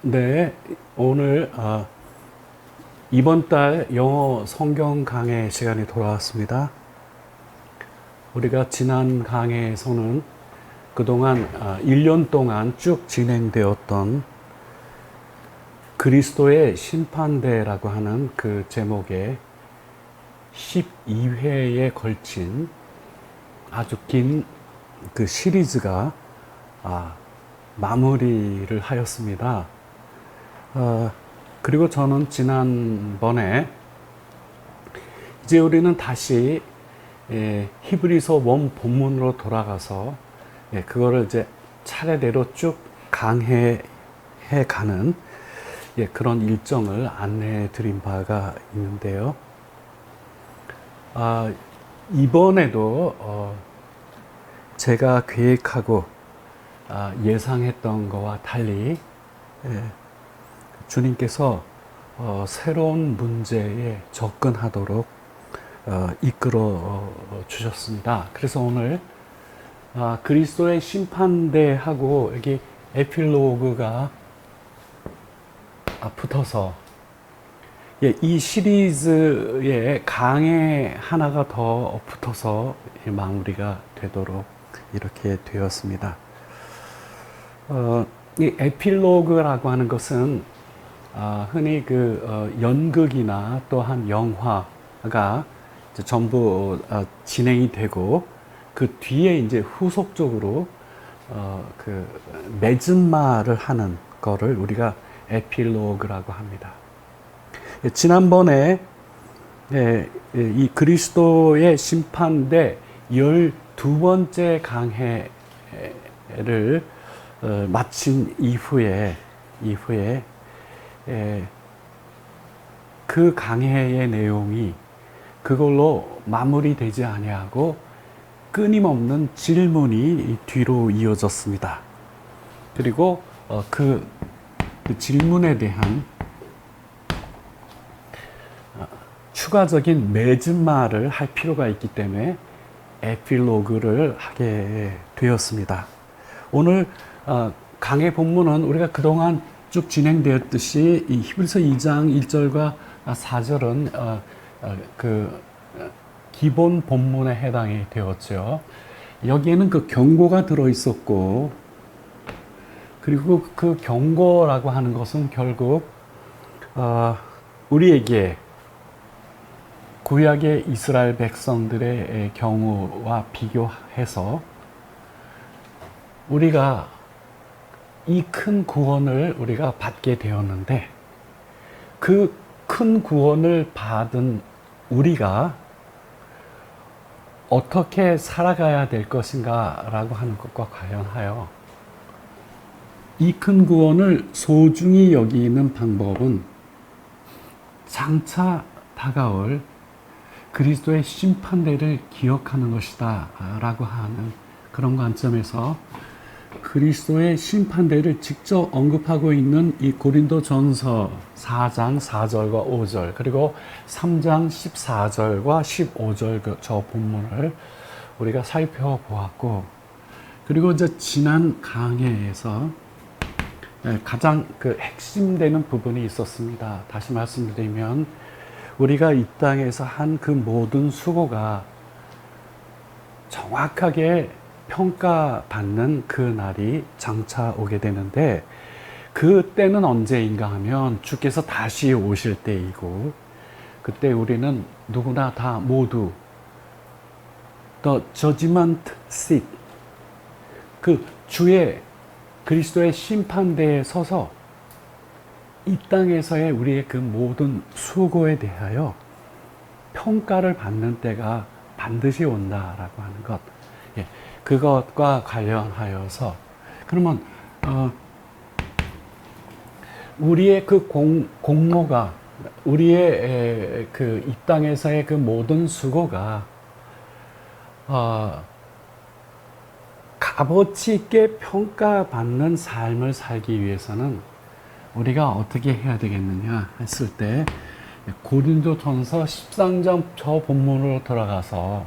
네, 오늘 이번 달 영어 성경 강해 시간이 돌아왔습니다. 우리가 지난 강해에서는 그동안 1년 동안 쭉 진행되었던 그리스도의 심판대라고 하는 그 제목의 12회에 걸친 아주 긴 그 시리즈가 마무리를 하였습니다. 그리고 저는 지난번에 이제 우리는 다시 히브리서 원 본문으로 돌아가서 그거를 이제 차례대로 쭉 강해해 가는 그런 일정을 안내해 드린 바가 있는데요. 이번에도 제가 계획하고 예상했던 거와 달리 주님께서 새로운 문제에 접근하도록 이끌어 주셨습니다. 그래서 오늘 그리스도의 심판대하고 여기 에필로그가 붙어서 이 시리즈의 강의 하나가 더 붙어서 마무리가 되도록 이렇게 되었습니다. 이 에필로그라고 하는 것은 흔히 연극이나 또한 영화가 이제 전부 진행이 되고 그 뒤에 이제 후속적으로 그 맺음말을 하는 거를 우리가 에필로그라고 합니다. 지난번에 이 그리스도의 심판대 12번째 강해를 마친 이후에 그 강해의 내용이 그걸로 마무리되지 아니하고 끊임없는 질문이 뒤로 이어졌습니다. 그리고 그 질문에 대한 추가적인 맺음말을 할 필요가 있기 때문에 에필로그를 하게 되었습니다. 오늘 강의 본문은 우리가 그동안 쭉 진행되었듯이 이 히브리서 2장 1절과 4절은 그 기본 본문에 해당이 되었죠. 여기에는 그 경고가 들어 있었고, 그리고 그 경고라고 하는 것은 결국 우리에게 구약의 이스라엘 백성들의 경우와 비교해서 우리가 이 큰 구원을 우리가 받게 되었는데 그 큰 구원을 받은 우리가 어떻게 살아가야 될 것인가 라고 하는 것과 관련하여 이 큰 구원을 소중히 여기는 방법은 장차 다가올 그리스도의 심판대를 기억하는 것이다 라고 하는 그런 관점에서 그리스도의 심판대를 직접 언급하고 있는 이 고린도전서 4장 4절과 5절 그리고 3장 14절과 15절 저 본문을 우리가 살펴보았고, 그리고 이제 지난 강해에서 가장 그 핵심되는 부분이 있었습니다. 다시 말씀드리면 우리가 이 땅에서 한 그 모든 수고가 정확하게 평가받는 그 날이 장차 오게 되는데, 그때는 언제인가 하면 주께서 다시 오실 때이고, 그때 우리는 누구나 다 모두 The Judgment Seat, 그 주의 그리스도의 심판대에 서서 이 땅에서의 우리의 그 모든 수고에 대하여 평가를 받는 때가 반드시 온다라고 하는 것. 그것과 관련하여서 그러면 우리의 그 공로가, 우리의 그 이 땅에서의 그 모든 수고가 값어치 있게 평가받는 삶을 살기 위해서는 우리가 어떻게 해야 되겠느냐 했을 때 고린도전서 13장 저 본문으로 돌아가서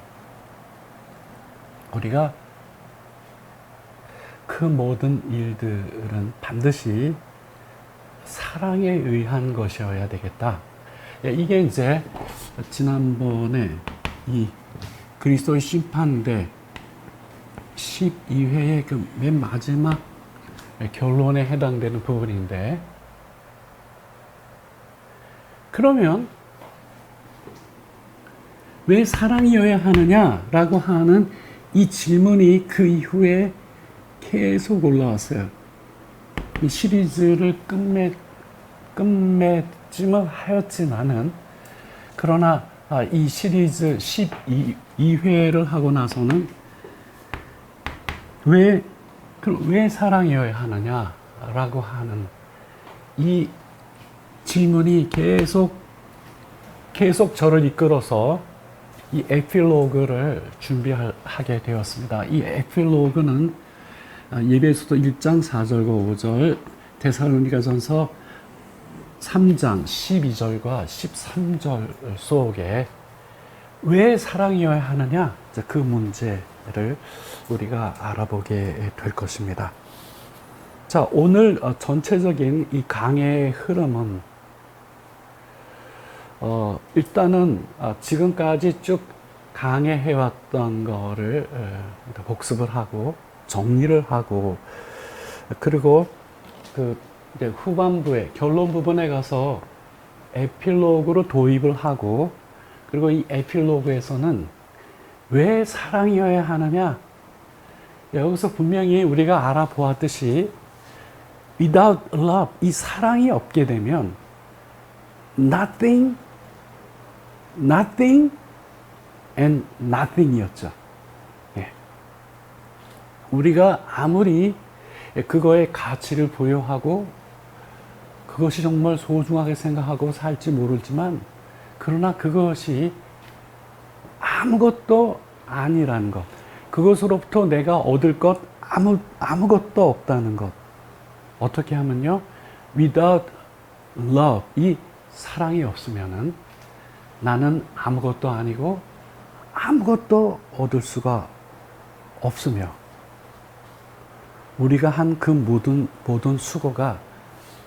우리가 그 모든 일들은 반드시 사랑에 의한 것이어야 되겠다. 이게 이제 지난번에 이 그리스도의 심판대 12회의 그 맨 마지막 결론에 해당되는 부분인데, 그러면 왜 사랑이어야 하느냐라고 하는 이 질문이 그 이후에 계속 올라왔어요. 이 시리즈를 끝맺음을 하였지만은, 그러나 이 시리즈 12회를 하고 나서는 왜 사랑이어야 하느냐라고 하는 이 질문이 계속 저를 이끌어서 이 에필로그를 준비하게 되었습니다. 이 에필로그는 예배소서 1장 4절과 5절, 데살로니가전서 3장 12절과 13절 속에 왜 사랑이어야 하느냐, 그 문제를 우리가 알아보게 될 것입니다. 자, 오늘 전체적인 이 강해의 흐름은 일단은 지금까지 쭉 강해해왔던 거를 복습을 하고 정리를 하고, 그리고 그 이제 후반부에 결론 부분에 가서 에필로그로 도입을 하고, 그리고 이 에필로그에서는 왜 사랑이어야 하느냐, 여기서 분명히 우리가 알아보았듯이 without love, 이 사랑이 없게 되면 nothing and nothing이었죠. 예. 우리가 아무리 그거에 가치를 부여하고 그것이 정말 소중하게 생각하고 살지 모르지만, 그러나 그것이 아무것도 아니라는 것, 그것으로부터 내가 얻을 것 아무것도 없다는 것. 어떻게 하면요, without love, 이 사랑이 없으면은 나는 아무것도 아니고 아무것도 얻을 수가 없으며, 우리가 한 그 모든 수고가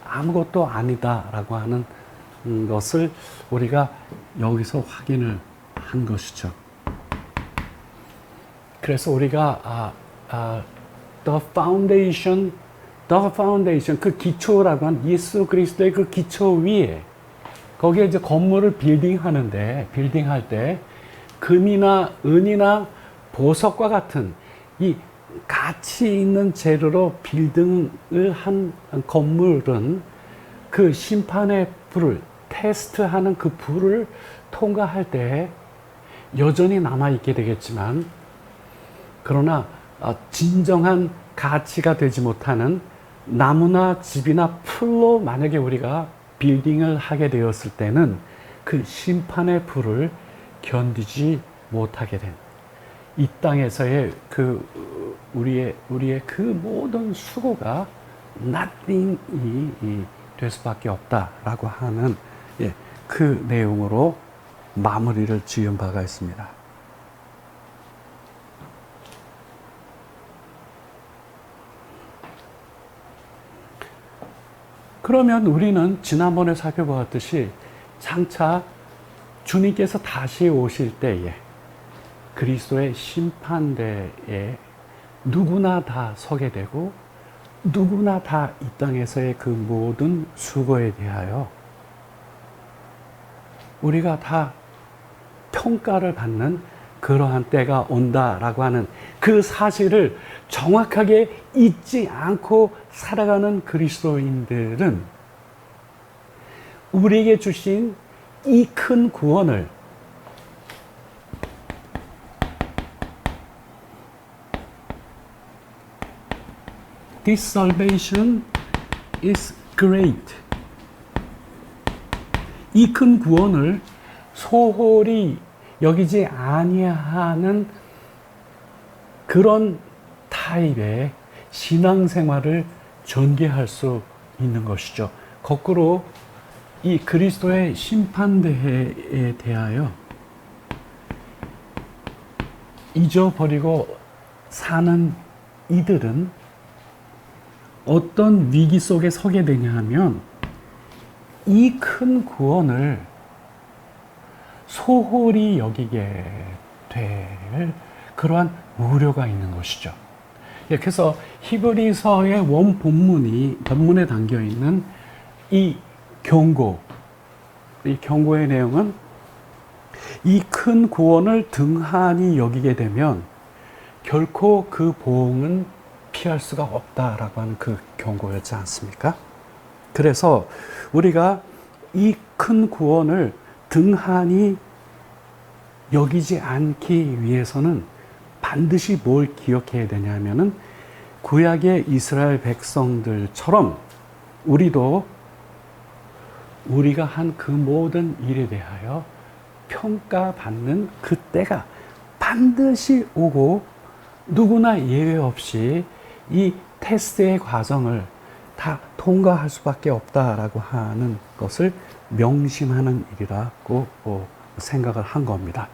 아무것도 아니다라고 하는 것을 우리가 여기서 확인을 한 것이죠. 그래서 우리가 the foundation, 그 기초라고 한 예수 그리스도의 그 기초 위에, 거기에 이제 건물을 빌딩할 때 금이나 은이나 보석과 같은 이 가치 있는 재료로 빌딩을 한 건물은 그 심판의 불을, 테스트하는 그 불을 통과할 때 여전히 남아있게 되겠지만, 그러나 진정한 가치가 되지 못하는 나무나 집이나 풀로 만약에 우리가 빌딩을 하게 되었을 때는 그 심판의 불을 견디지 못하게 된, 이 땅에서의 그 우리의 그 모든 수고가 nothing이 될 수밖에 없다라고 하는 그 내용으로 마무리를 지은 바가 있습니다. 그러면 우리는 지난번에 살펴보았듯이 장차 주님께서 다시 오실 때에 그리스도의 심판대에 누구나 다 서게 되고, 누구나 다 이 땅에서의 그 모든 수고에 대하여 우리가 다 평가를 받는 그러한 때가 온다라고 하는 그 사실을 정확하게 잊지 않고 살아가는 그리스도인들은 우리에게 주신 이 큰 구원을 This salvation is great. 이 큰 구원을 소홀히 여기지 아니하는 그런 타입의 신앙생활을 전개할 수 있는 것이죠. 거꾸로 이 그리스도의 심판대에 대하여 잊어버리고 사는 이들은 어떤 위기 속에 서게 되냐 하면 이 큰 구원을 소홀히 여기게 될 그러한 우려가 있는 것이죠. 그래서 히브리서의 원 본문에 담겨 있는 이 경고의 내용은 이 큰 구원을 등한히 여기게 되면 결코 그 보응은 피할 수가 없다라고 하는 그 경고였지 않습니까? 그래서 우리가 이 큰 구원을 등한히 여기지 않기 위해서는 반드시 뭘 기억해야 되냐면은 구약의 이스라엘 백성들처럼 우리도 우리가 한 그 모든 일에 대하여 평가받는 그때가 반드시 오고 누구나 예외 없이 이 테스트의 과정을 다 통과할 수밖에 없다라고 하는 것을 명심하는 일이라고 생각을 한 겁니다.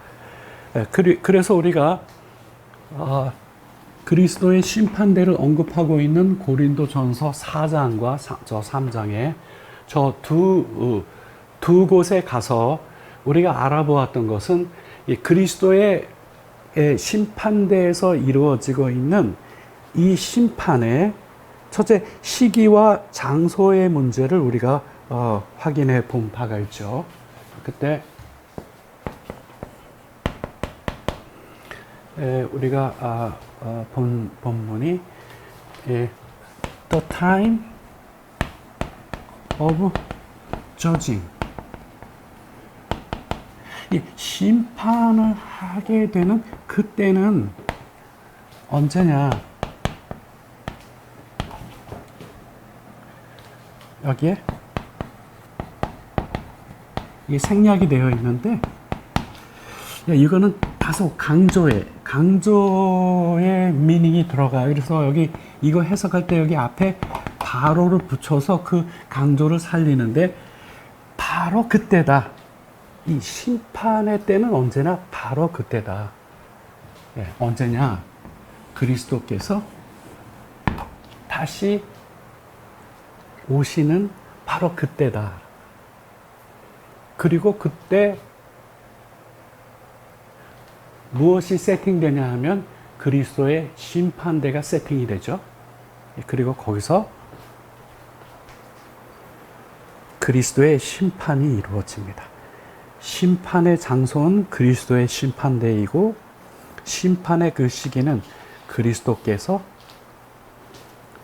그래서 우리가 그리스도의 심판대를 언급하고 있는 고린도전서 4장과 3장에 저 두 곳에 가서 우리가 알아보았던 것은 이 그리스도의 심판대에서 이루어지고 있는 이 심판의 첫째 시기와 장소의 문제를 우리가 확인해 본 바가 있죠. 그때 우리가 본 본문이 The time of judging, 이 심판을 하게 되는 그때는 언제냐? 여기에 이게 생략이 되어 있는데, 이거는 다소 강조의 미닝이 들어가요. 그래서 여기 이거 해석할 때 여기 앞에 바로를 붙여서 그 강조를 살리는데, 바로 그때다. 이 심판의 때는 언제나 바로 그때다. 언제냐? 그리스도께서 다시 오시는 바로 그때다. 그리고 그때 무엇이 세팅되냐 하면 그리스도의 심판대가 세팅이 되죠. 그리고 거기서 그리스도의 심판이 이루어집니다. 심판의 장소는 그리스도의 심판대이고 심판의 그 시기는 그리스도께서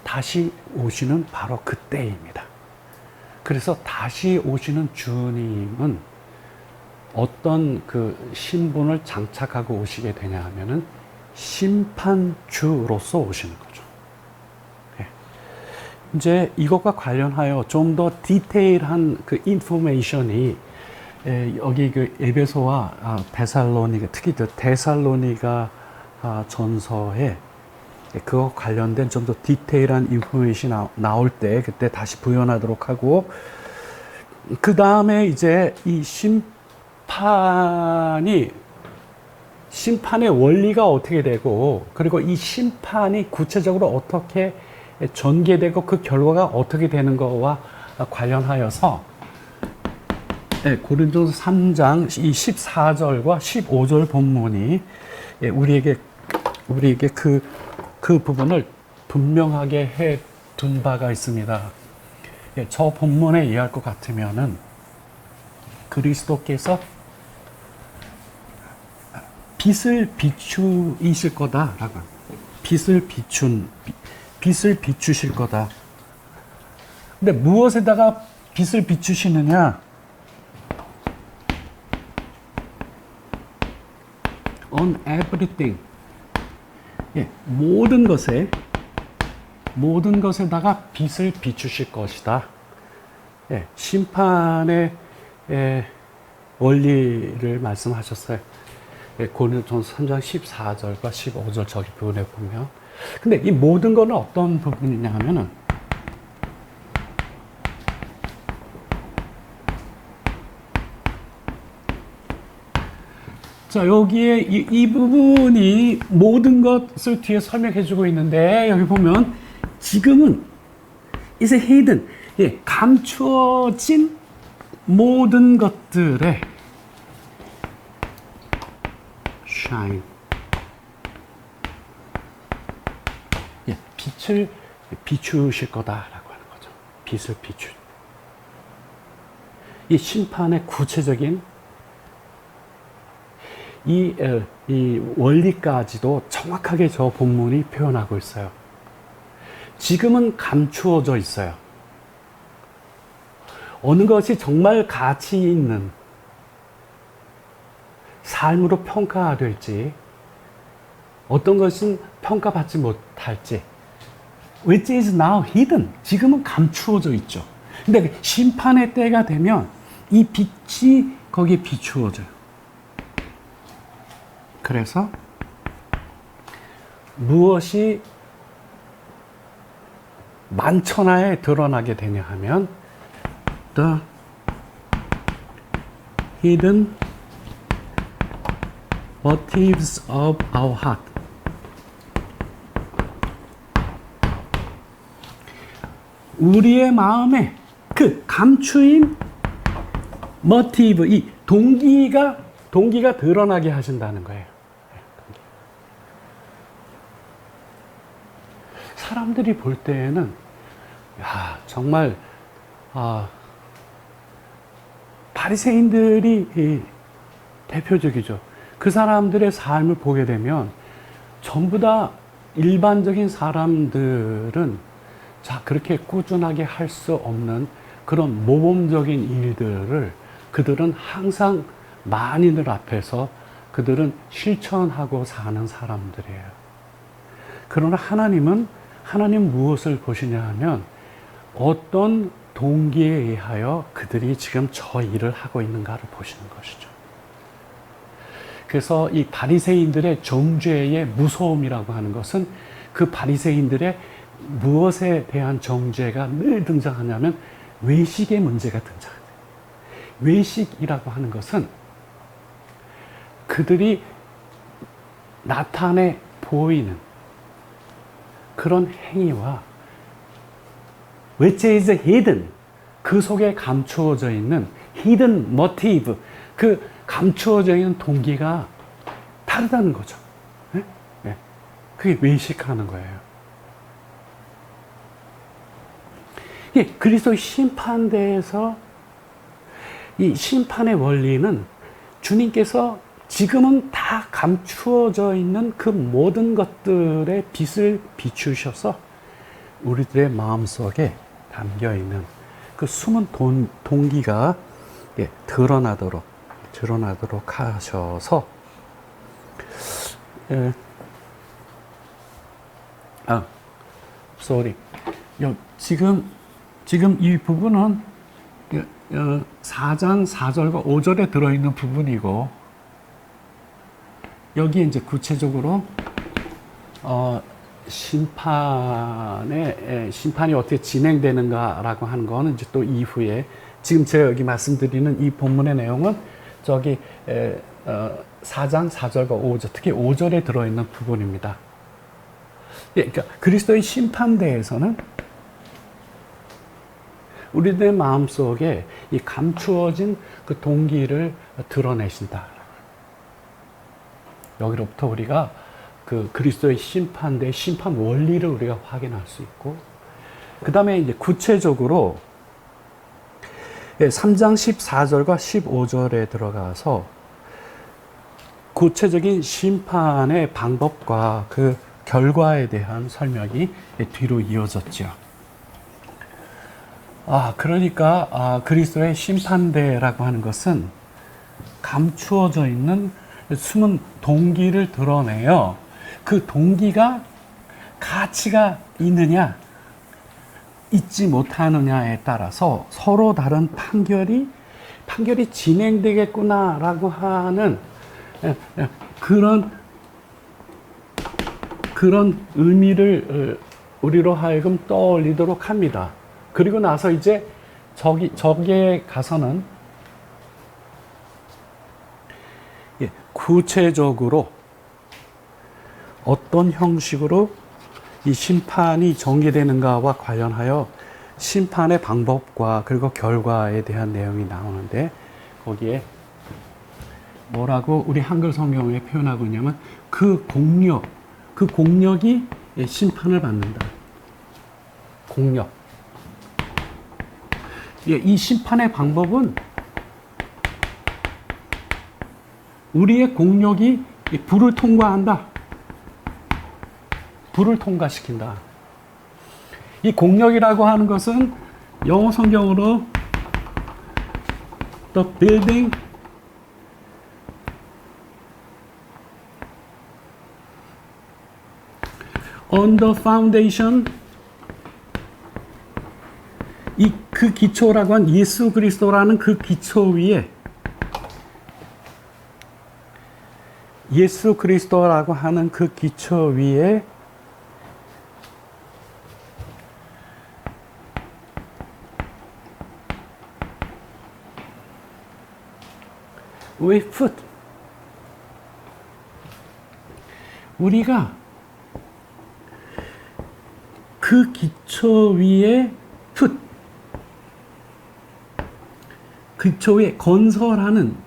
다시 오시는 바로 그때입니다. 그래서 다시 오시는 주님은 어떤 그 신분을 장착하고 오시게 되냐 하면은 심판주로서 오시는 거죠. 이제 이것과 관련하여 좀 더 디테일한 그 인포메이션이 여기 그 에베소와 데살로니가, 특히 데살로니가 전서에 그거 관련된 좀 더 디테일한 인포메이션이 나올 때 그때 다시 부연하도록 하고, 그 다음에 이제 이 심판의 원리가 어떻게 되고, 그리고 이 심판이 구체적으로 어떻게 전개되고 그 결과가 어떻게 되는 것과 관련하여서 고린도서 3장 이 14절과 15절 본문이 우리에게 그 부분을 분명하게 해 둔 바가 있습니다. 저 본문에 이해할 것 같으면은 그리스도께서 빛을 비추이실 거다라고, 빛을 비추실 거다. 근데 무엇에다가 빛을 비추시느냐? On everything. 모든 것에다가 빛을 비추실 것이다. 심판의 원리를 말씀하셨어요. 고린도전서 3장 14절과 15절 저기 부분에 보면. 근데 이 모든 거는 어떤 부분이냐 하면은 자, 여기에 이 부분이 모든 것을 뒤에 설명해 주고 있는데, 여기 보면 지금은 is hidden, 감추어진 모든 것들의 shine, 빛을 비추실 거다라고 하는 거죠. 빛을 비추. 이 심판의 구체적인 이 원리까지도 정확하게 저 본문이 표현하고 있어요. 지금은 감추어져 있어요. 어느 것이 정말 가치 있는 삶으로 평가될지, 어떤 것은 평가받지 못할지, which is now hidden. 지금은 감추어져 있죠. 근데 심판의 때가 되면 이 빛이 거기에 비추어져요. 그래서 무엇이 만천하에 드러나게 되냐 하면 the hidden motives of our heart. 우리의 마음에 그 감추인 motive, 이 동기가 드러나게 하신다는 거예요. 사람들이 볼 때에는 정말 바리새인들이 대표적이죠. 그 사람들의 삶을 보게 되면 전부 다 일반적인 사람들은 그렇게 꾸준하게 할 수 없는 그런 모범적인 일들을 그들은 항상 만인들 앞에서 그들은 실천하고 사는 사람들이에요. 그러나 하나님 무엇을 보시냐 하면 어떤 동기에 의하여 그들이 지금 저 일을 하고 있는가를 보시는 것이죠. 그래서 이 바리새인들의 정죄의 무서움이라고 하는 것은 그 바리새인들의 무엇에 대한 정죄가 늘 등장하냐면 외식의 문제가 등장해요. 외식이라고 하는 것은 그들이 나타내 보이는 그런 행위와 which is hidden, 그 속에 감추어져 있는 hidden motive, 그 감추어져 있는 동기가 다르다는 거죠. 네? 네. 그게 외식하는 거예요. 그리스도의 심판대에서 이 심판의 원리는 주님께서 지금은 다 감추어져 있는 그 모든 것들의 빛을 비추셔서 우리들의 마음속에 담겨있는 그 숨은 동기가 드러나도록 하셔서 sorry. 지금 이 부분은 4장 4절과 5절에 들어있는 부분이고, 여기 이제 구체적으로 심판이 어떻게 진행되는가라고 하는 거는 이제 또 이후에, 지금 제가 여기 말씀드리는 이 본문의 내용은 저기 4장 4절과 5절, 특히 5절에 들어있는 부분입니다. 그러니까 그리스도의 심판대에서는 우리들의 마음속에 이 감추어진 그 동기를 드러내신다. 여기로부터 우리가 그 그리스도의 심판대 심판 원리를 우리가 확인할 수 있고, 그 다음에 이제 구체적으로 3장 14절과 15절에 들어가서 구체적인 심판의 방법과 그 결과에 대한 설명이 뒤로 이어졌죠. 그러니까 그리스도의 심판대라고 하는 것은 감추어져 있는 숨은 동기를 드러내요. 그 동기가 가치가 있느냐, 있지 못하느냐에 따라서 서로 다른 판결이 진행되겠구나라고 하는 그런 의미를 우리로 하여금 떠올리도록 합니다. 그리고 나서 이제 저기에 가서는 구체적으로 어떤 형식으로 이 심판이 전개되는가와 관련하여 심판의 방법과 그리고 결과에 대한 내용이 나오는데 거기에 뭐라고 우리 한글 성경에 표현하고 있냐면 그 공력이 심판을 받는다. 공력. 이 심판의 방법은 우리의 공력이 불을 통과한다. 불을 통과시킨다. 이 공력이라고 하는 것은 영어 성경으로 the building on the foundation, 그 기초라고 한 예수 그리스도라는 그 기초 위에, 예수 그리스도라고 하는 그 기초 위에 we put, 우리가 그 기초 위에 put, 기초 위에 건설하는,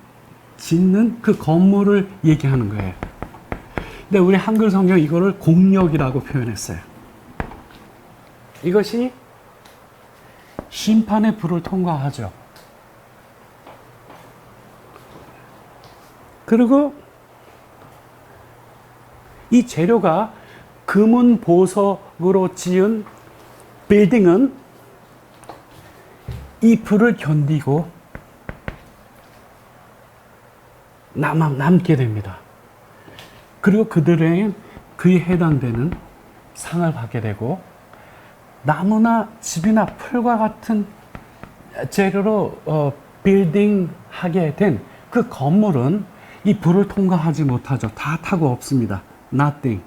짓는 그 건물을 얘기하는 거예요. 근데 우리 한글 성경 이거를 공력이라고 표현했어요. 이것이 심판의 불을 통과하죠. 그리고 이 재료가 금은 보석으로 지은 빌딩은 이 불을 견디고 남게 됩니다. 그리고 그들에겐 그에 해당되는 상을 받게 되고 나무나 집이나 풀과 같은 재료로 빌딩하게 된 그 건물은 이 불을 통과하지 못하죠. 다 타고 없습니다. Nothing.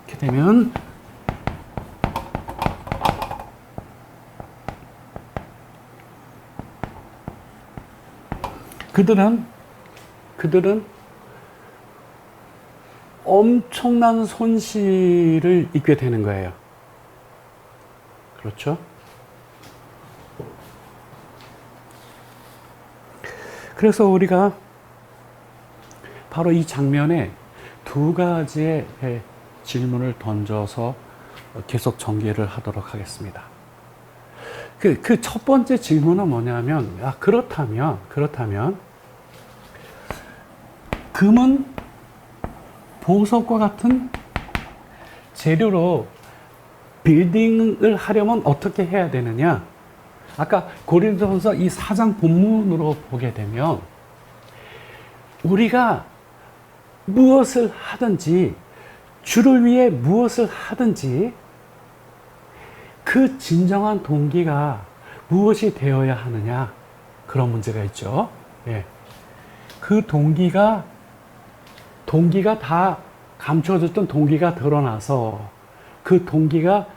이렇게 되면 그들은 엄청난 손실을 입게 되는 거예요. 그렇죠? 그래서 우리가 바로 이 장면에 두 가지의 질문을 던져서 계속 전개를 하도록 하겠습니다. 그 첫 번째 질문은 뭐냐면, 그렇다면, 금은 보석과 같은 재료로 빌딩을 하려면 어떻게 해야 되느냐? 아까 고린도전서 이 4장 본문으로 보게 되면 우리가 무엇을 하든지 주를 위해 무엇을 하든지 그 진정한 동기가 무엇이 되어야 하느냐, 그런 문제가 있죠. 예. 그 동기가 다 감춰졌던 동기가 드러나서 그 동기가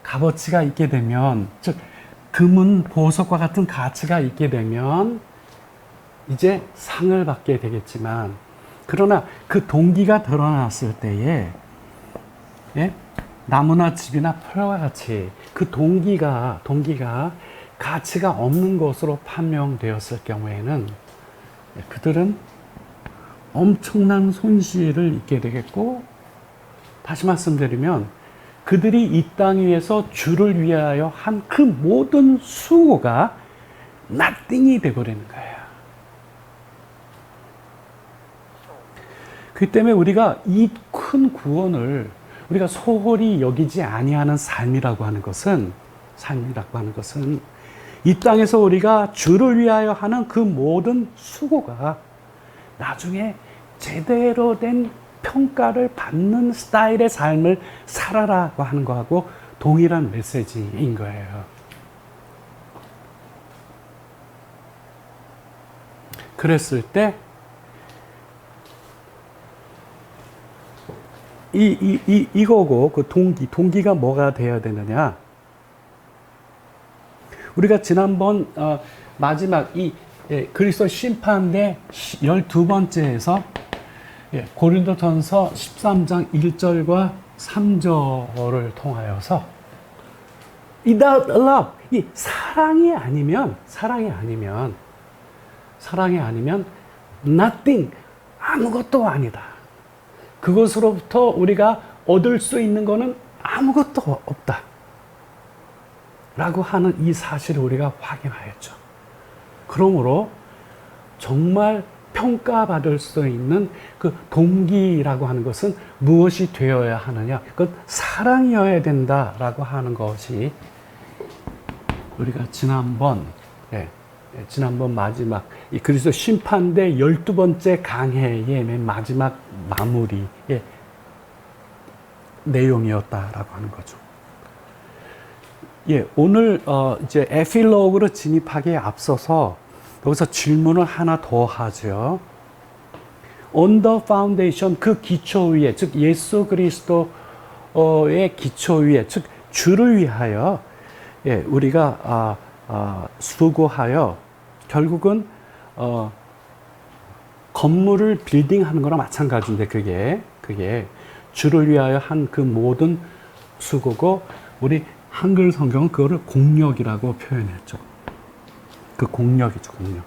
값어치가 있게 되면, 즉 금은 보석과 같은 가치가 있게 되면 이제 상을 받게 되겠지만, 그러나 그 동기가 드러났을 때에, 예? 나무나 집이나 풀과 같이 그 동기가 가치가 없는 것으로 판명되었을 경우에는 그들은 엄청난 손실을 입게 되겠고, 다시 말씀드리면 그들이 이 땅 위에서 주를 위하여 한 그 모든 수고가 nothing이 되어버리는 거예요. 그 때문에 우리가 이 큰 구원을 우리가 소홀히 여기지 아니하는 삶이라고 하는 것은 이 땅에서 우리가 주를 위하여 하는 그 모든 수고가 나중에 제대로 된 평가를 받는 스타일의 삶을 살아라고 하는 거하고 동일한 메시지인 거예요. 그랬을 때 이거고, 그 동기가 뭐가 되어야 되느냐? 우리가 지난번 마지막 그리스도 심판대 12번째에서 고린도전서 13장 1절과 3절을 통하여서 without love, 이 사랑이 아니면 nothing, 아무것도 아니다. 그것으로부터 우리가 얻을 수 있는 것은 아무것도 없다. 라고 하는 이 사실을 우리가 확인하였죠. 그러므로 정말 평가받을 수 있는 그 동기라고 하는 것은 무엇이 되어야 하느냐? 그건 사랑이어야 된다라고 하는 것이 우리가 지난번 마지막 이 그리스도 심판대 12번째 강해의 맨 마지막 마무리의 내용이었다라고 하는 거죠. 예, 오늘 이제 에필로그로 진입하기에 앞서서 여기서 질문을 하나 더 하죠. On the foundation, 그 기초 위에, 즉 예수 그리스도의 기초 위에, 즉 주를 위하여 우리가 수고하여 결국은 건물을 빌딩하는 거랑 마찬가지인데 그게 주를 위하여 한 그 모든 수고고, 우리 한글 성경은 그거를 공력이라고 표현했죠. 그 공력이죠, 공력.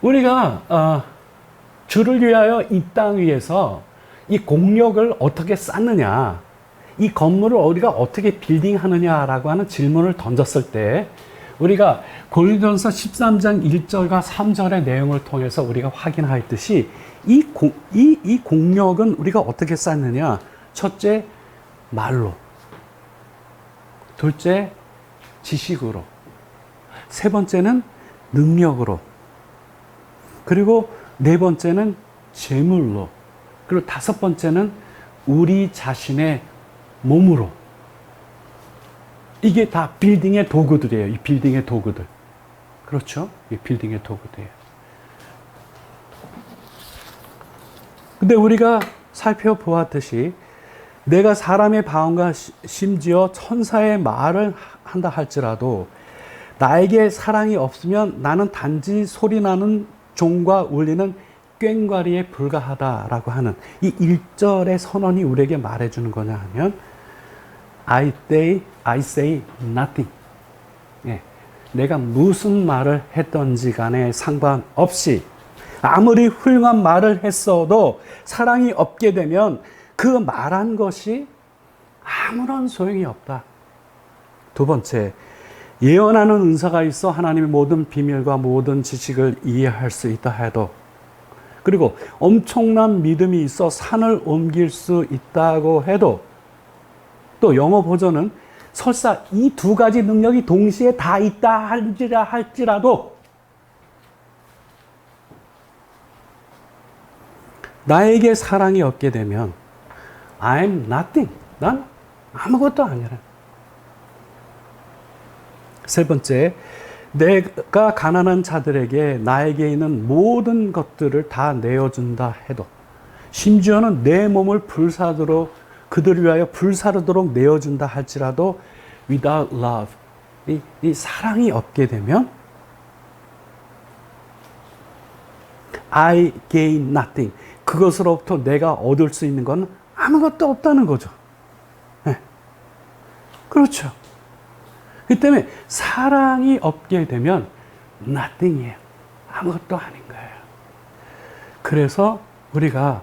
우리가 주를 위하여 이 땅 위에서 이 공력을 어떻게 쌓느냐, 이 건물을 우리가 어떻게 빌딩하느냐라고 하는 질문을 던졌을 때 우리가 고린도전서 13장 1절과 3절의 내용을 통해서 우리가 확인하였듯이 이 공력은 우리가 어떻게 쌓느냐. 첫째, 말로. 둘째, 지식으로. 세 번째는 능력으로. 그리고 네 번째는 재물로. 그리고 다섯 번째는 우리 자신의 몸으로. 이게 다 빌딩의 도구들이에요. 이 빌딩의 도구들. 그렇죠? 이 빌딩의 도구들이에요. 근데 우리가 살펴보았듯이 내가 사람의 방언과 심지어 천사의 말을 한다 할지라도 나에게 사랑이 없으면 나는 단지 소리나는 종과 울리는 꽹과리에 불과하다라고 하는 이 1절의 선언이 우리에게 말해주는 거냐 하면 I say nothing. 예, 내가 무슨 말을 했던지 간에 상관없이 아무리 훌륭한 말을 했어도 사랑이 없게 되면 그 말한 것이 아무런 소용이 없다. 두 번째, 예언하는 은사가 있어 하나님의 모든 비밀과 모든 지식을 이해할 수 있다 해도, 그리고 엄청난 믿음이 있어 산을 옮길 수 있다고 해도, 또 영어 버전은 설사 이 두 가지 능력이 동시에 다 있다 할지라도 나에게 사랑이 없게 되면 I'm nothing. 난 아무것도 아니라. 세 번째, 내가 가난한 자들에게 나에게 있는 모든 것들을 다 내어준다 해도, 심지어는 내 몸을 불사르도록 그들을 위하여 불사르도록 내어준다 할지라도 without love, 이 사랑이 없게 되면 I gain nothing. 그것으로부터 내가 얻을 수 있는 건 아무것도 없다는 거죠. 네. 그렇죠. 그 때문에 사랑이 없게 되면 nothing이에요. 아무것도 아닌 거예요. 그래서 우리가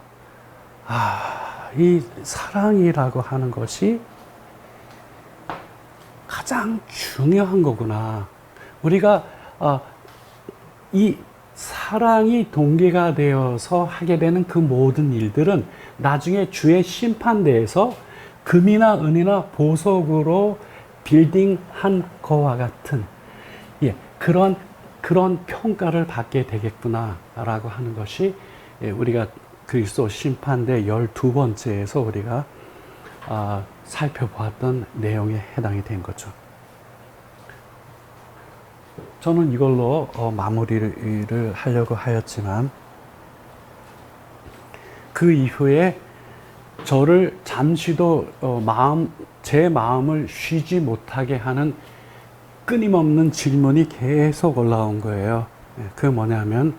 이 사랑이라고 하는 것이 가장 중요한 거구나. 우리가 이 사랑이 동기가 되어서 하게 되는 그 모든 일들은 나중에 주의 심판대에서 금이나 은이나 보석으로 빌딩한 거와 같은 그런 평가를 받게 되겠구나라고 하는 것이 우리가 그리스도 심판대 12번째에서 우리가 살펴보았던 내용에 해당이 된 거죠. 저는 이걸로 마무리를 하려고 하였지만 그 이후에 저를 잠시도 제 마음을 쉬지 못하게 하는 끊임없는 질문이 계속 올라온 거예요. 그게 뭐냐면,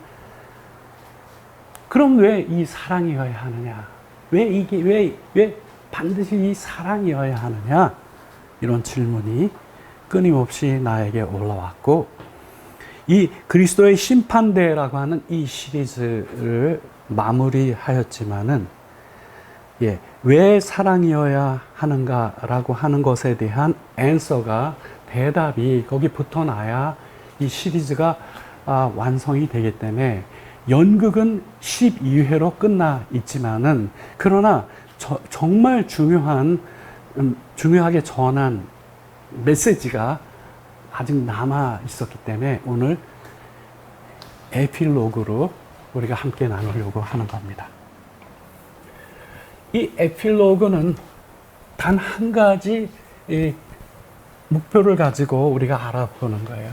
그럼 왜 이 사랑이어야 하느냐? 왜 반드시 이 사랑이어야 하느냐? 이런 질문이 끊임없이 나에게 올라왔고, 이 그리스도의 심판대라고 하는 이 시리즈를 마무리하였지만은, 왜 사랑이어야 하는가라고 하는 것에 대한 대답이 거기 붙어놔야 이 시리즈가 완성이 되기 때문에, 연극은 12회로 끝나 있지만은, 그러나 정말 중요하게 전한 메시지가 아직 남아 있었기 때문에 오늘 에필로그로 우리가 함께 나누려고 하는 겁니다. 이 에필로그는 단 한 가지 목표를 가지고 우리가 알아보는 거예요.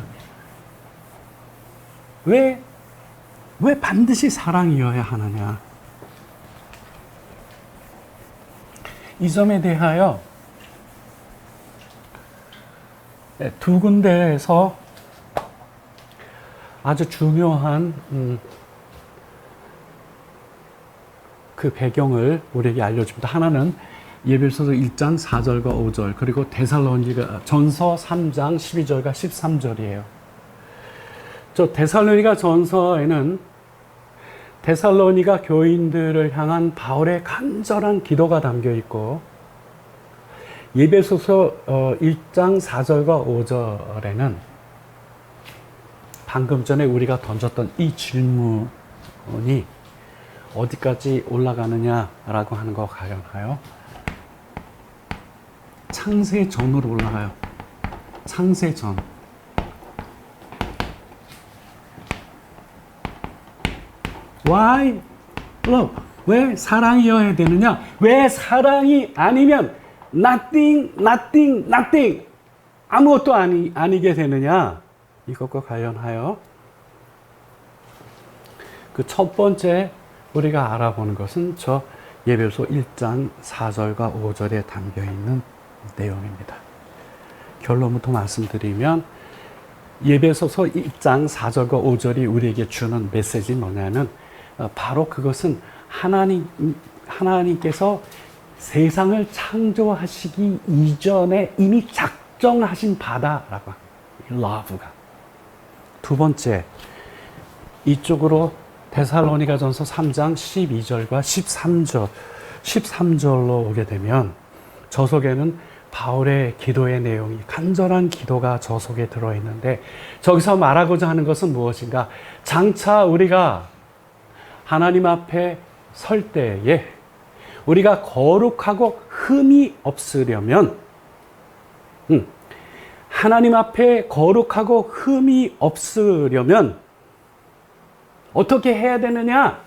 왜 반드시 사랑이어야 하느냐? 이 점에 대하여 두 군데에서 아주 중요한 그 배경을 우리에게 알려줍니다. 하나는 예배소서 1장 4절과 5절, 그리고 데살로니가 전서 3장 12절과 13절이에요. 저 데살로니가 전서에는 데살로니가 교인들을 향한 바울의 간절한 기도가 담겨 있고, 예배소서 1장 4절과 5절에는 방금 전에 우리가 던졌던 이 질문이 어디까지 올라가느냐라고 하는 거 관련하여 창세 전으로 올라가요. 창세 전. Why love? 왜 사랑이어야 되느냐? 왜 사랑이 아니면 nothing 아무것도 아니게 되느냐? 이것과 관련하여 그 첫 번째 우리가 알아보는 것은 저 예배소 1장 4절과 5절에 담겨 있는 내용입니다. 결론부터 말씀드리면 예배소서 1장 4절과 5절이 우리에게 주는 메시지는 뭐냐면 바로 그것은 하나님께서 세상을 창조하시기 이전에 이미 작정하신 바다라고 love가. 두 번째, 이쪽으로 데살로니가전서 3장 12절과 13절로 오게 되면 저 속에는 바울의 기도의 내용이, 간절한 기도가 저 속에 들어있는데, 저기서 말하고자 하는 것은 무엇인가? 장차 우리가 하나님 앞에 설 때에 우리가 거룩하고 흠이 없으려면, 하나님 앞에 거룩하고 흠이 없으려면 어떻게 해야 되느냐?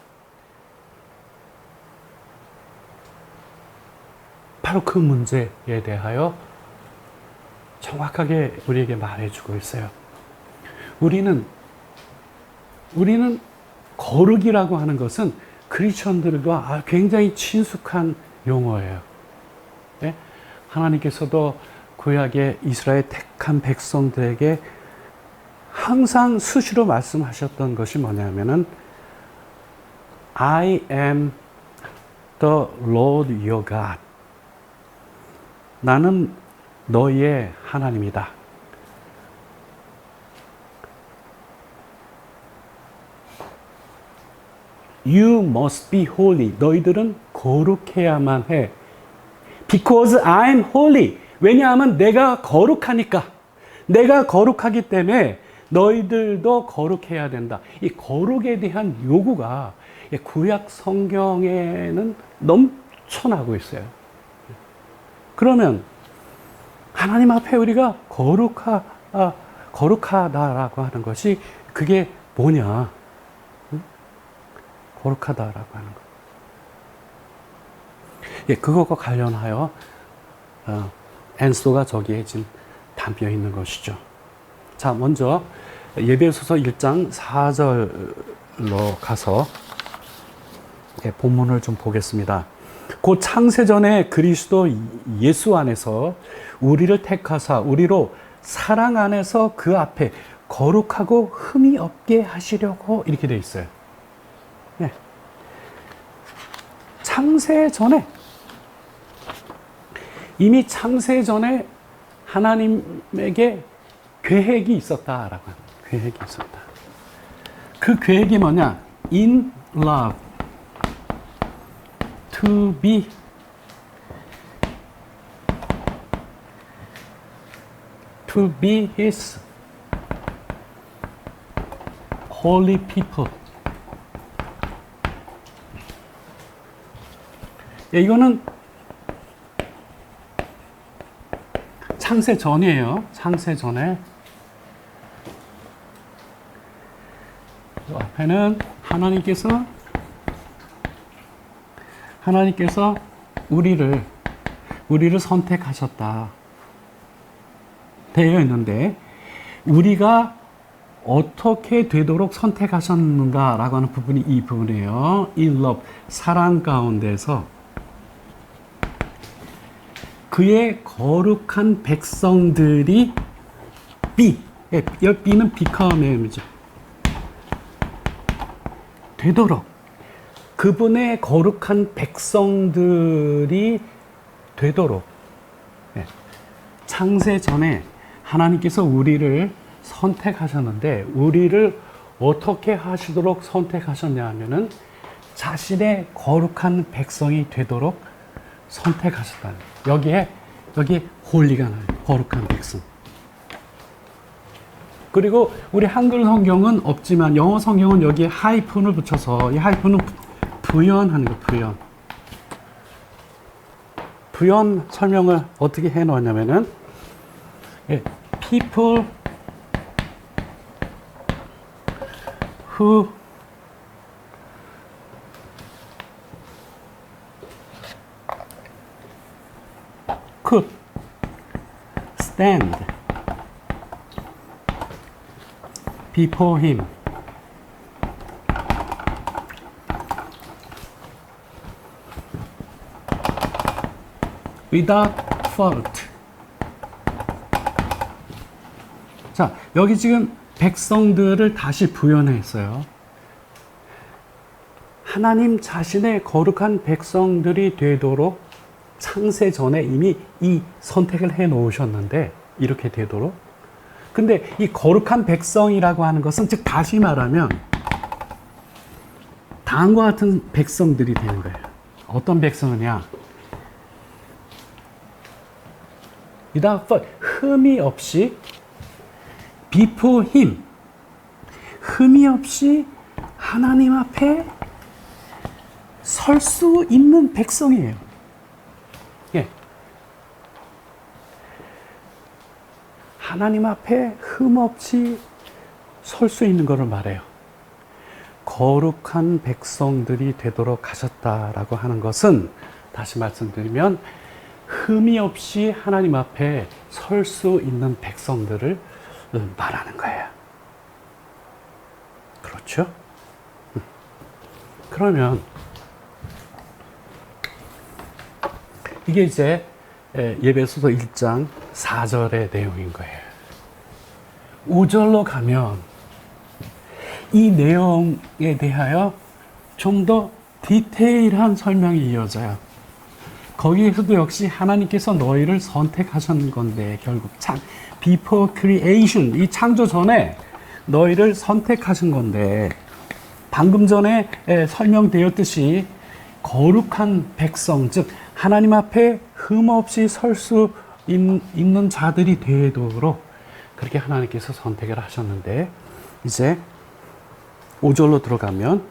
바로 그 문제에 대하여 정확하게 우리에게 말해주고 있어요. 우리는 거룩이라고 하는 것은 크리스천들과 굉장히 친숙한 용어예요. 네? 하나님께서도 구약의 이스라엘 택한 백성들에게 항상 수시로 말씀하셨던 것이 뭐냐면은 I am the Lord your God. 나는 너희의 하나님이다. You must be holy. 너희들은 거룩해야만 해. Because I'm holy. 왜냐하면 내가 거룩하니까. 내가 거룩하기 때문에 너희들도 거룩해야 된다. 이 거룩에 대한 요구가 구약 성경에는 넘쳐나고 있어요. 그러면 하나님 앞에 우리가 거룩하다라고 하는 것이 그게 뭐냐? 거룩하다라고 하는 것. 그것과 관련하여 앤소가 저기에 지금 담겨 있는 것이죠. 자, 먼저 예배소서 1장 4절로 가서 본문을 좀 보겠습니다. 곧 창세전에 그리스도 예수 안에서 우리를 택하사 우리로 사랑 안에서 그 앞에 거룩하고 흠이 없게 하시려고, 이렇게 되어 있어요. 네. 창세 전에, 이미 창세 전에 하나님에게 계획이 있었다라고 합니다. 계획이 있었다. 그 계획이 뭐냐? In love, to be his holy people. 이거는 창세 전이에요. 창세 전에. 이 앞에는 하나님께서 우리를 선택하셨다. 되어 있는데, 우리가 어떻게 되도록 선택하셨는가라고 하는 부분이 이 부분이에요. In love, 사랑 가운데서 그의 거룩한 백성들이 B는 become의 의미죠. 되도록, 그분의 거룩한 백성들이 되도록, 창세 전에 하나님께서 우리를 선택하셨는데, 우리를 어떻게 하시도록 선택하셨냐 하면은 자신의 거룩한 백성이 되도록 선택하셨다는 거예요. 여기에 홀리가 나와요. 거룩한 백성. 그리고 우리 한글 성경은 없지만 영어 성경은 여기에 하이픈을 붙여서, 이 하이픈은 부연하는 거예요. 부연. 부연 설명을 어떻게 해 놓았냐면은, people who could stand before him without fault. 자, 여기 지금 백성들을 다시 부연했어요. 하나님 자신의 거룩한 백성들이 되도록 창세 전에 이미 이 선택을 해 놓으셨는데, 이렇게 되도록. 근데 이 거룩한 백성이라고 하는 것은, 즉 다시 말하면 다음과 같은 백성들이 되는 거예요. 어떤 백성이냐? without fault, 흠이 없이 before him, 흠이 없이 하나님 앞에 설 수 있는 백성이에요. 예. 하나님 앞에 흠 없이 설 수 있는 것을 말해요. 거룩한 백성들이 되도록 하셨다라고 하는 것은, 다시 말씀드리면 흠이 없이 하나님 앞에 설 수 있는 백성들을 말하는 거예요. 그렇죠? 그러면 이게 이제 예배소서 1장 4절의 내용인 거예요. 5절로 가면 이 내용에 대하여 좀 더 디테일한 설명이 이어져요. 거기에서도 역시 하나님께서 너희를 선택하신 건데, 결국 before creation, 이 창조 전에 너희를 선택하신 건데, 방금 전에 설명되었듯이 거룩한 백성, 즉 하나님 앞에 흠 없이 설 수 있는 자들이 되도록 그렇게 하나님께서 선택을 하셨는데, 이제 5절로 들어가면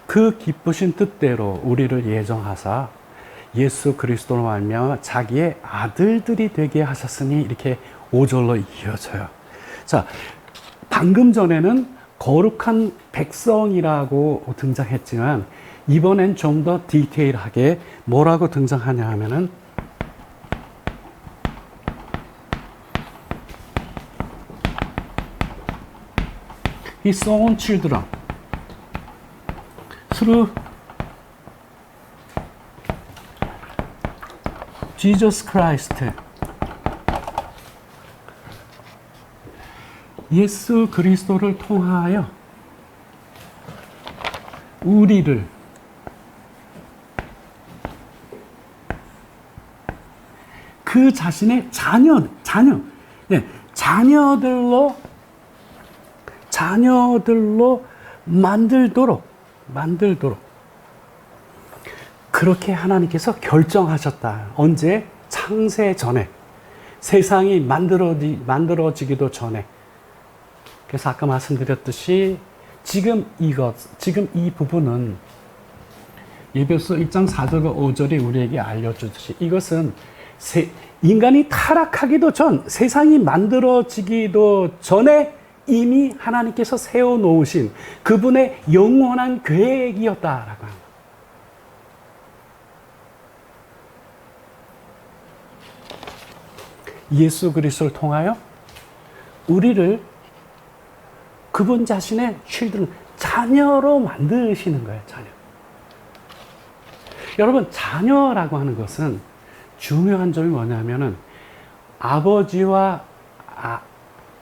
그 기쁘신 뜻대로 우리를 예정하사 예수 그리스도로 말미암아 자기의 아들들이 되게 하셨으니, 이렇게 5절로 이어져요. 자, 방금 전에는 거룩한 백성이라고 등장했지만, 이번엔 좀 더 디테일하게 뭐라고 등장하냐 하면은, His own children through Jesus Christ, 예수 그리스도를 통하여 우리를 그 자신의 자녀, 예, 자녀들로 만들도록 그렇게 하나님께서 결정하셨다. 언제? 창세 전에. 세상이 만들어지기도 전에. 그래서 아까 말씀드렸듯이 지금 이 부분은 에베소 1장 4절과 5절이 우리에게 알려주듯이 이것은 인간이 타락하기도 전, 세상이 만들어지기도 전에 이미 하나님께서 세워놓으신 그분의 영원한 계획이었다라고 합니다. 예수 그리스도를 통하여 우리를 그분 자신의 자녀로 만드시는 거예요. 자녀. 여러분, 자녀라고 하는 것은 중요한 점이 뭐냐면은 아버지와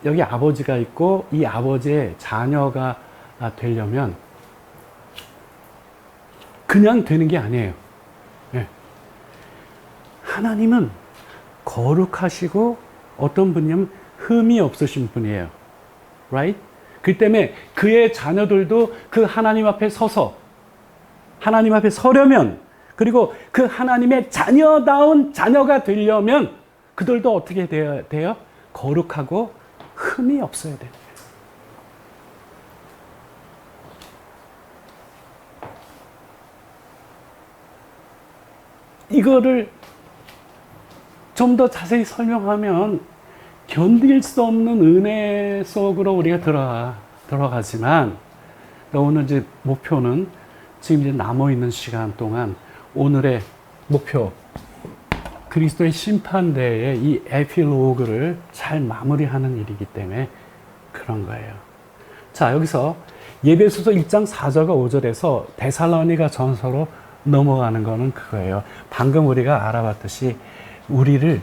여기 아버지가 있고 이 아버지의 자녀가 되려면 그냥 되는 게 아니에요. 네. 하나님은 거룩하시고 어떤 분이냐면 흠이 없으신 분이에요. Right? 그 때문에 그의 자녀들도 그 하나님 앞에 하나님 앞에 서려면, 그리고 그 하나님의 자녀다운 자녀가 되려면 그들도 어떻게 돼요? 거룩하고 흠이 없어야 돼요. 이거를 좀 더 자세히 설명하면 견딜 수 없는 은혜 속으로 우리가 들어가지만, 오늘 이제 목표는 지금 이제 남아있는 시간 동안 오늘의 목표, 그리스도의 심판대의 이 에필로그를 잘 마무리하는 일이기 때문에 그런 거예요. 자, 여기서 에베소서 1장 4절과 5절에서 데살로니가 전서로 넘어가는 거는 그거예요. 방금 우리가 알아봤듯이 우리를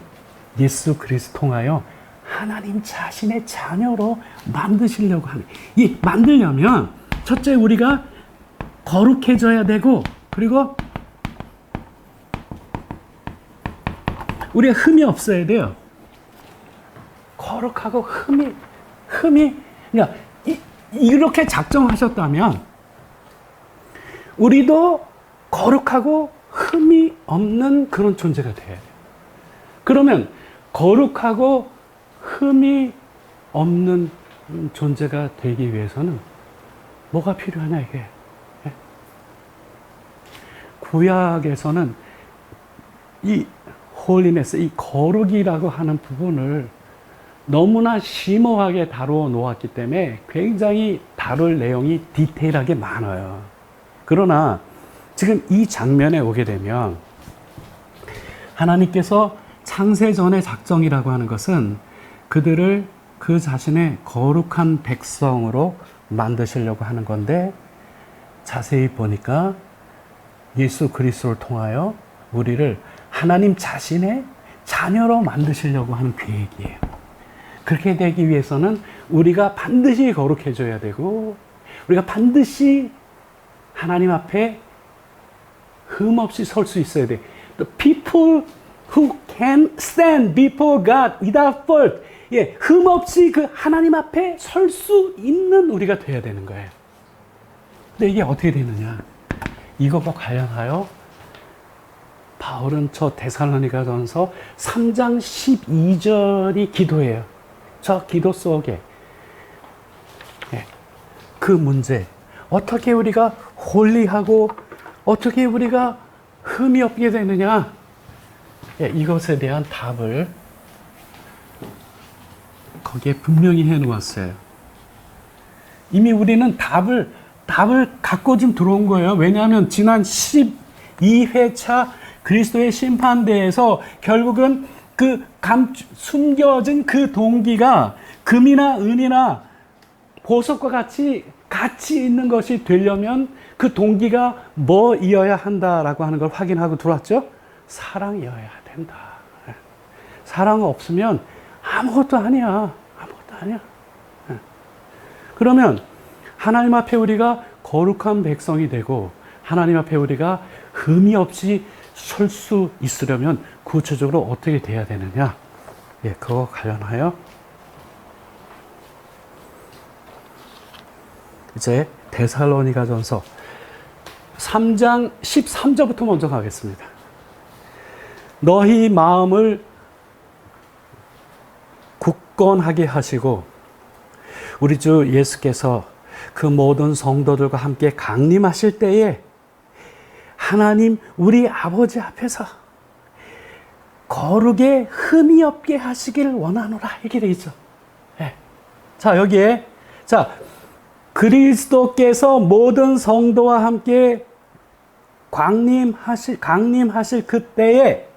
예수 그리스도 통하여 하나님 자신의 자녀로 만드시려고 하는, 이 만들려면 첫째 우리가 거룩해져야 되고, 그리고 우리가 흠이 없어야 돼요. 거룩하고 흠이 그러니까 이렇게 작정하셨다면 우리도 거룩하고 흠이 없는 그런 존재가 돼야 돼요. 그러면 거룩하고 흠이 없는 존재가 되기 위해서는 뭐가 필요하냐, 이게. 구약에서는 이 홀리네스, 이 거룩이라고 하는 부분을 너무나 심오하게 다루어 놓았기 때문에 굉장히 다룰 내용이 디테일하게 많아요. 그러나 지금 이 장면에 오게 되면 하나님께서 창세전의 작정이라고 하는 것은 그들을 그 자신의 거룩한 백성으로 만드시려고 하는 건데, 자세히 보니까 예수 그리스도를 통하여 우리를 하나님 자신의 자녀로 만드시려고 하는 계획이에요. 그렇게 되기 위해서는 우리가 반드시 거룩해져야 되고, 우리가 반드시 하나님 앞에 흠 없이 설 수 있어야 돼. The people who can stand before God without fault. 예, 흠 없이 그 하나님 앞에 설 수 있는 우리가 돼야 되는 거예요. 근데 이게 어떻게 되느냐? 이것과 관련하여 바울은 저 데살로니가전서 3장 12절이 기도예요. 저 기도 속에 그 문제, 어떻게 우리가 홀리하고 어떻게 우리가 흠이 없게 되느냐, 이것에 대한 답을 거기에 분명히 해놓았어요. 이미 우리는 답을 갖고 좀 들어온 거예요. 왜냐하면 지난 12회차 그리스도의 심판대에서 결국은 그 숨겨진 그 동기가 금이나 은이나 보석과 같이 있는 것이 되려면 그 동기가 뭐이어야 한다라고 하는 걸 확인하고 들어왔죠? 사랑이어야 된다. 사랑 없으면 아무것도 아니야. 그러면 하나님 앞에 우리가 거룩한 백성이 되고, 하나님 앞에 우리가 흠이 없이 설 수 있으려면 구체적으로 어떻게 돼야 되느냐? 예, 그거 관련하여 이제 데살로니가전서 3장 13절부터 먼저 가겠습니다. 너희 마음을 굳건하게 하시고 우리 주 예수께서 그 모든 성도들과 함께 강림하실 때에 하나님 우리 아버지 앞에서 거룩에 흠이 없게 하시길 원하노라 이렇게 되어 있죠. 네. 자, 여기에 자, 그리스도께서 모든 성도와 함께 강림하실 그때에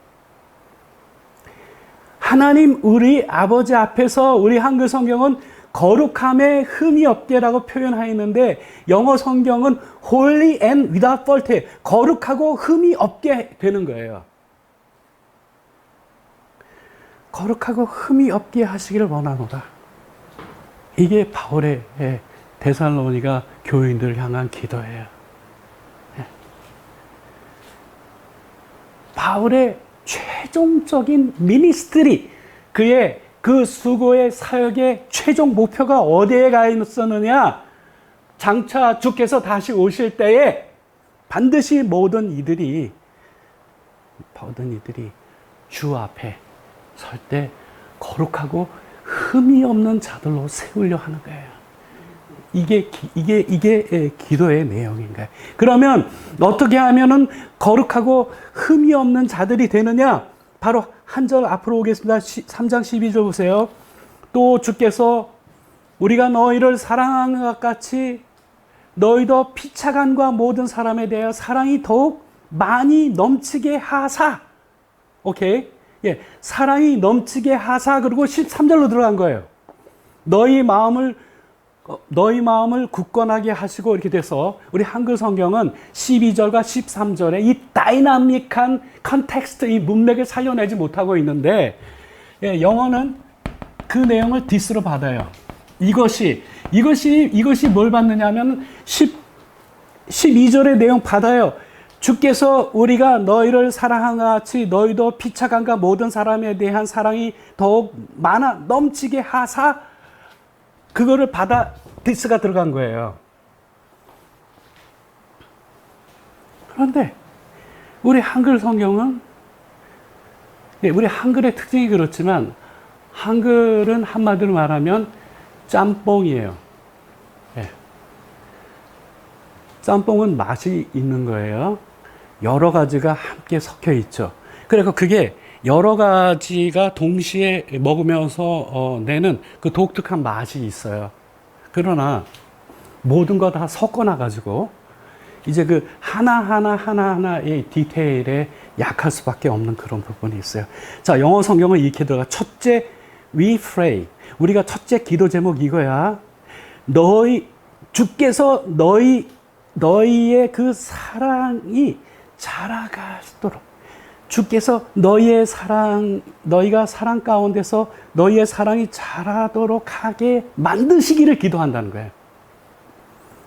하나님 우리 아버지 앞에서, 우리 한글 성경은 거룩함에 흠이 없게라고 표현하였는데 영어 성경은 holy and without fault, 거룩하고 흠이 없게 되는 거예요. 거룩하고 흠이 없게 하시기를 원하노라. 이게 바울의 데살로니가 교인들을 향한 기도예요. 바울의 최종적인 미니스트리, 그의 그 수고의 사역의 최종 목표가 어디에 가 있었느냐? 장차 주께서 다시 오실 때에 반드시 모든 이들이 주 앞에 설 때 거룩하고 흠이 없는 자들로 세우려 하는 거예요. 이게 기도의 내용인 거예요. 그러면 어떻게 하면은 거룩하고 흠이 없는 자들이 되느냐? 바로 한 절 앞으로 오겠습니다. 3장 12절 보세요. 또 주께서 우리가 너희를 사랑하는 것 같이 너희도 피차간과 모든 사람에 대하여 사랑이 더욱 많이 넘치게 하사. 오케이? 예, 사랑이 넘치게 하사. 그리고 13절로 들어간 거예요. 너희 마음을 굳건하게 하시고 이렇게 돼서 우리 한글 성경은 12절과 13절에 이 다이나믹한 컨텍스트, 이 문맥을 살려내지 못하고 있는데, 예, 영어는 그 내용을 디스로 받아요. 이것이 뭘 받느냐 하면 12절의 내용 받아요. 주께서 우리가 너희를 사랑한 것 같이 너희도 피차간과 모든 사람에 대한 사랑이 더욱 많아 넘치게 하사. 그거를 받아 디스가 들어간 거예요. 그런데 우리 한글 성경은, 우리 한글의 특징이 그렇지만 한글은 한마디로 말하면 짬뽕이에요. 네. 짬뽕은 맛이 있는 거예요. 여러 가지가 함께 섞여 있죠. 그래서 그게 여러 가지가 동시에 먹으면서 내는 그 독특한 맛이 있어요. 그러나 모든 거 다 섞어놔가지고 이제 그 하나하나의 디테일에 약할 수밖에 없는 그런 부분이 있어요. 자, 영어 성경은 이렇게 들어가. 첫째, we pray. 우리가 첫째 기도 제목 이거야. 주께서 너희의 그 사랑이 자라가도록, 주께서 너희가 사랑 가운데서 너희의 사랑이 자라도록 하게 만드시기를 기도한다는 거예요.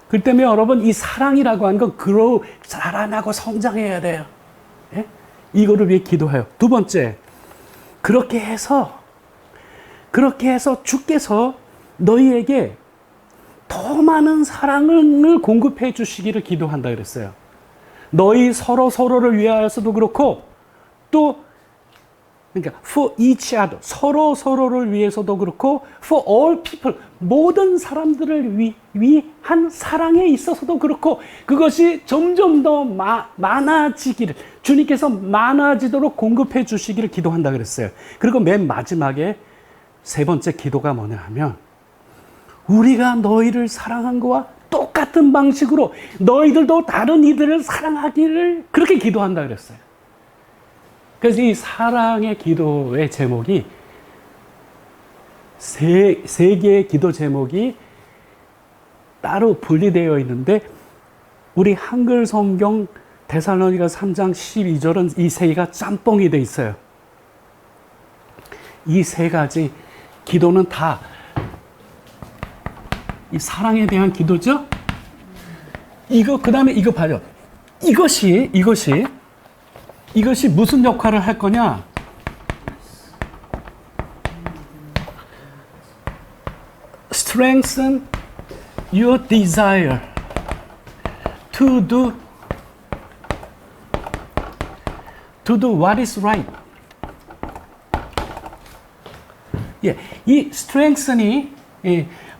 그 때문에 여러분, 이 사랑이라고 하는 건 자라나고 성장해야 돼요. 예? 이거를 위해 기도해요. 두 번째, 그렇게 해서 주께서 너희에게 더 많은 사랑을 공급해 주시기를 기도한다 그랬어요. 너희 서로를 위하여서도 그렇고, 또 그러니까 for each other, 서로를 위해서도 그렇고, for all people, 모든 사람들을 위한 사랑에 있어서도 그렇고, 그것이 점점 더 많아지기를, 주님께서 많아지도록 공급해 주시기를 기도한다 그랬어요. 그리고 맨 마지막에 세 번째 기도가 뭐냐 하면, 우리가 너희를 사랑한 거와 똑같은 방식으로 너희들도 다른 이들을 사랑하기를 그렇게 기도한다 그랬어요. 그래서 이 사랑의 기도의 제목이 세 개의 기도 제목이 따로 분리되어 있는데, 우리 한글 성경 데살로니가 3장 12절은 이 세 개가 짬뽕이 되어 있어요. 이 세 가지 기도는 다 이 사랑에 대한 기도죠. 그 다음에 이거 봐요. 이것이 이것이 무슨 역할을 할 거냐? Strengthen your desire to do what is right. 예, 이 strengthen이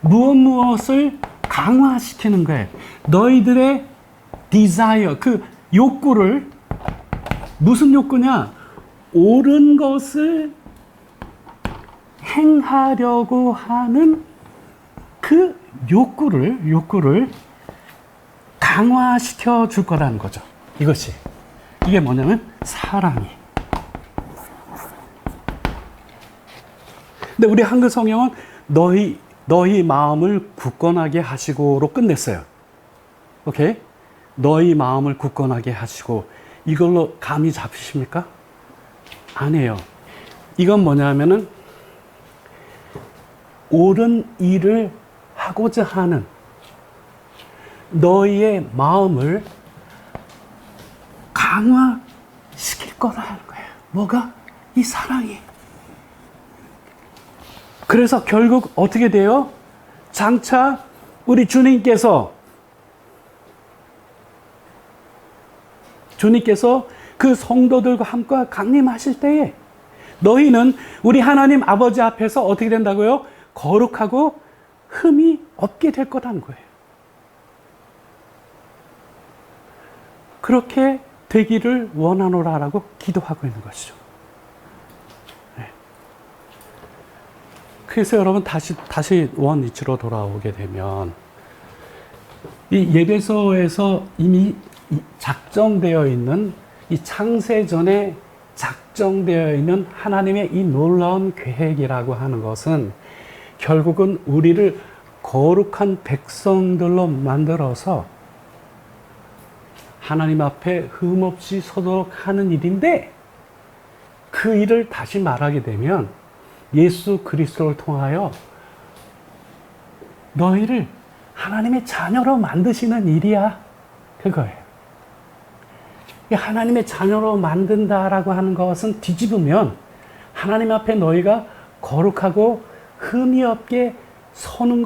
무엇을 강화시키는 거예요. 너희들의 desire, 그 욕구를, 무슨 욕구냐? 옳은 것을 행하려고 하는 그 욕구를 강화시켜 줄 거라는 거죠. 이게 뭐냐면 사랑이. 근데 우리 한글 성경은 너희 마음을 굳건하게 하시고로 끝냈어요. 오케이? 너희 마음을 굳건하게 하시고, 이걸로 감이 잡히십니까? 아니에요. 이건 뭐냐면은 옳은 일을 하고자 하는 너희의 마음을 강화시킬 거라는 거예요. 뭐가? 이 사랑이. 그래서 결국 어떻게 돼요? 장차 우리 주님께서 그 성도들과 함께 강림하실 때에 너희는 우리 하나님 아버지 앞에서 어떻게 된다고요? 거룩하고 흠이 없게 될 거라는 거예요. 그렇게 되기를 원하노라라고 기도하고 있는 것이죠. 네. 그래서 여러분 다시 원위치로 돌아오게 되면 이 예배소에서 이미 작정되어 있는, 이 창세전에 작정되어 있는 하나님의 이 놀라운 계획이라고 하는 것은 결국은 우리를 거룩한 백성들로 만들어서 하나님 앞에 흠없이 서도록 하는 일인데, 그 일을 다시 말하게 되면 예수 그리스도를 통하여 너희를 하나님의 자녀로 만드시는 일이야. 그거예요. 하나님의 자녀로 만든다라고 하는 것은 뒤집으면 하나님 앞에 너희가 거룩하고 흠이 없게 서는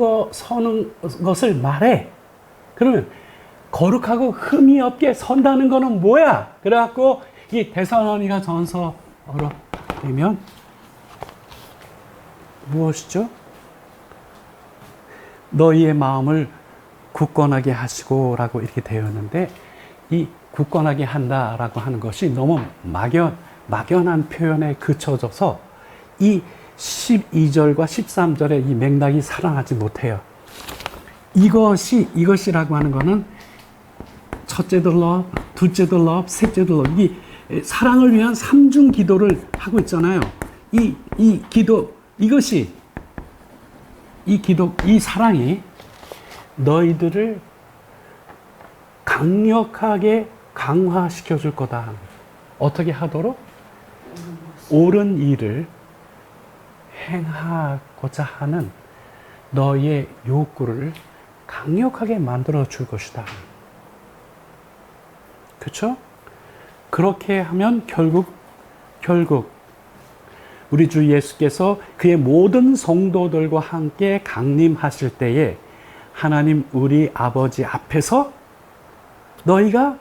것을 말해. 그러면 거룩하고 흠이 없게 선다는 거는 뭐야? 그래갖고 이 데살로니가 전서로 되면 무엇이죠? 너희의 마음을 굳건하게 하시고라고 이렇게 되었는데, 이 굳건하게 한다라고 하는 것이 너무 막연한 표현에 그쳐져서 이 12절과 13절의 이 맥락이 살아나지 못해요. 이것이라고 하는 것은 첫째도 love, 둘째도 love, 셋째도 love. 이 사랑을 위한 삼중 기도를 하고 있잖아요. 이 사랑이 너희들을 강력하게 강화시켜 줄 거다. 어떻게 하도록? 옳은 일을 행하고자 하는 너희의 욕구를 강력하게 만들어 줄 것이다. 그렇죠? 그렇게 하면 결국 우리 주 예수께서 그의 모든 성도들과 함께 강림하실 때에 하나님 우리 아버지 앞에서 너희가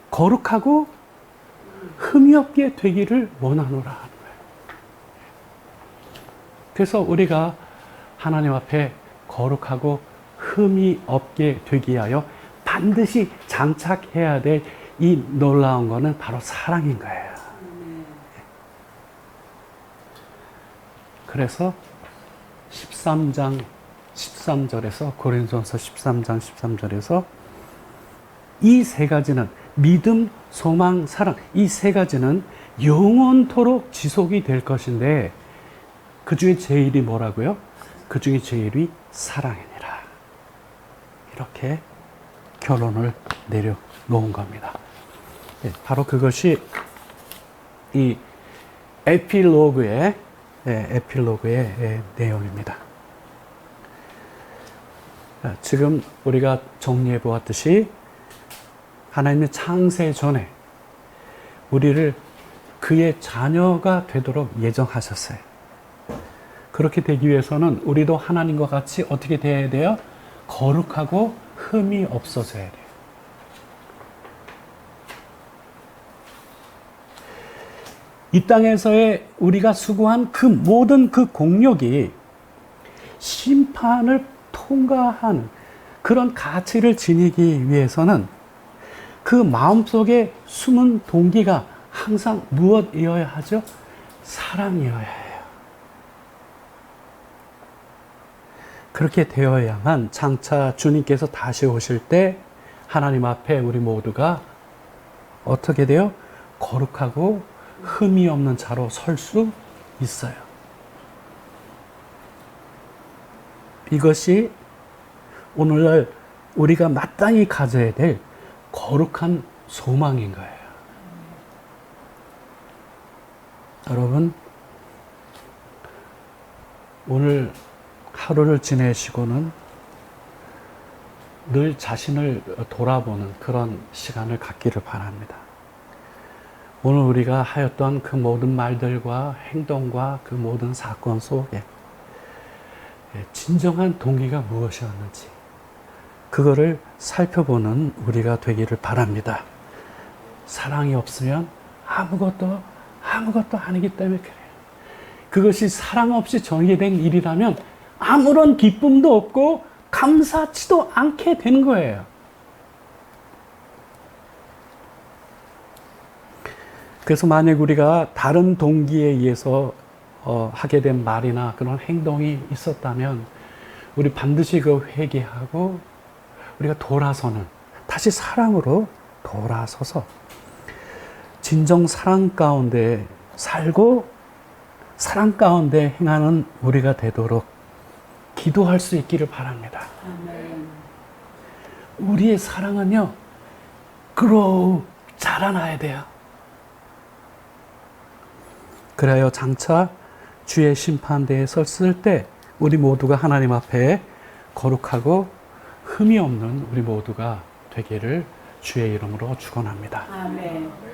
거룩하고 흠이 없게 되기를 원하노라 하는 거예요. 그래서 우리가 하나님 앞에 거룩하고 흠이 없게 되기 위하여 반드시 장착해야 될 이 놀라운 거는 바로 사랑인 거예요. 그래서 13장 13절에서 고린도전서 13장 13절에서 이 세 가지는 믿음, 소망, 사랑, 이 세 가지는 영원토록 지속이 될 것인데 그 중에 제일이 뭐라고요? 그 중에 제일이 사랑이니라. 이렇게 결론을 내려놓은 겁니다. 네, 바로 그것이 이 에필로그의 내용입니다. 지금 우리가 정리해 보았듯이 하나님의 창세 전에 우리를 그의 자녀가 되도록 예정하셨어요. 그렇게 되기 위해서는 우리도 하나님과 같이 어떻게 되어야 돼요? 거룩하고 흠이 없어져야 돼요. 이 땅에서의 우리가 수고한 그 모든 그 공력이 심판을 통과한 그런 가치를 지니기 위해서는 그 마음속에 숨은 동기가 항상 무엇이어야 하죠? 사랑이어야 해요. 그렇게 되어야만 장차 주님께서 다시 오실 때 하나님 앞에 우리 모두가 어떻게 돼요? 거룩하고 흠이 없는 자로 설 수 있어요. 이것이 오늘날 우리가 마땅히 가져야 될 거룩한 소망인 거예요. 여러분, 오늘 하루를 지내시고는 늘 자신을 돌아보는 그런 시간을 갖기를 바랍니다. 오늘 우리가 하였던 그 모든 말들과 행동과 그 모든 사건 속에 진정한 동기가 무엇이었는지 그거를 살펴보는 우리가 되기를 바랍니다. 사랑이 없으면 아무것도 아니기 때문에 그래요. 그것이 사랑 없이 전개된 일이라면 아무런 기쁨도 없고 감사치도 않게 되는 거예요. 그래서 만약 우리가 다른 동기에 의해서 하게 된 말이나 그런 행동이 있었다면 우리 반드시 그 회개하고 우리가 돌아서는 다시 사랑으로 돌아서서 진정 사랑 가운데 살고 사랑 가운데 행하는 우리가 되도록 기도할 수 있기를 바랍니다. 아멘. 우리의 사랑은요, grow, 자라나야 돼요. 그래야 장차 주의 심판대에 섰을 때 우리 모두가 하나님 앞에 거룩하고 흠이 없는 우리 모두가 되기를 주의 이름으로 축원합니다. 아멘.